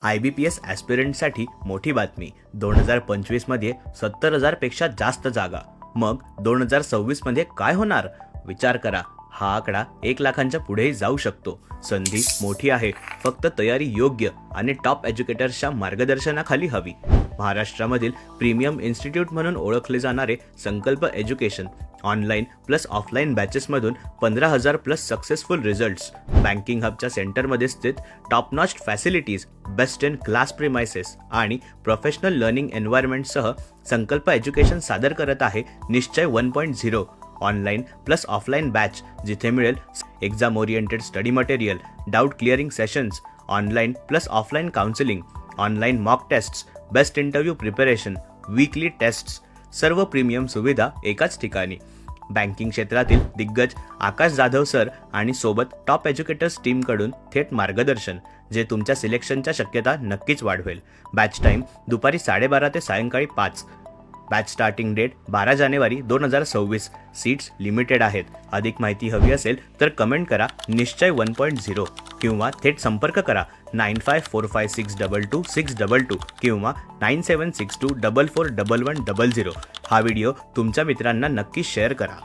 IBPS ॲस्पिरंटसाठी मोठी बातमी. 2025 मध्ये 70,000 पेक्षा जास्त जागा. मग 2026 मध्ये काय होणार? विचार करा. हा आकडा 1 लाखांच्या पुढेही जाऊ शकतो. संधी मोठी आहे, फक्त तयारी योग्य आणि टॉप एज्युकेटर्सच्या मार्गदर्शनाखाली हवी. महाराष्ट्रामधील प्रीमियम इन्स्टिट्यूट म्हणून ओळखले जाणारे Sankalp education online plus offline बॅचेसमधून 15,000 प्लस सक्सेसफुल रिझल्ट्स. बँकिंग हबच्या सेंटरमध्ये स्थित top notch facilities, best in class premises आणि प्रोफेशनल लर्निंग एन्व्हायरमेंटसह संकल्प एज्युकेशन सादर करत आहे निश्चय 1.0 ऑनलाईन प्लस ऑफलाईन बॅच, जिथे मिळेल exam oriented study material, doubt clearing sessions, online plus offline counselling, online mock tests, best interview preparation, weekly tests, सर्व premium सुविधा एकाच ठिकाणी. बँकिंग क्षेत्रातील दिग्गज आकाश जाधव सर आणि सोबत टॉप एज्युकेटर्स टीमकडून थेट मार्गदर्शन, जे तुमच्या सिलेक्शनच्या शक्यता नक्कीच वाढवेल. बॅच टाईम दुपारी 12:30 ते सायंकाळी 5. बॅच स्टार्टिंग डेट 12 जानेवारी 2026. सीट्स लिमिटेड आहेत. अधिक माहिती हवी असेल तर कमेंट करा निश्चय 1.0 किंवा थेट संपर्क करा 9545622622 किंवा 9762441100. हा व्हिडिओ तुमच्या मित्रांना नक्की शेअर करा.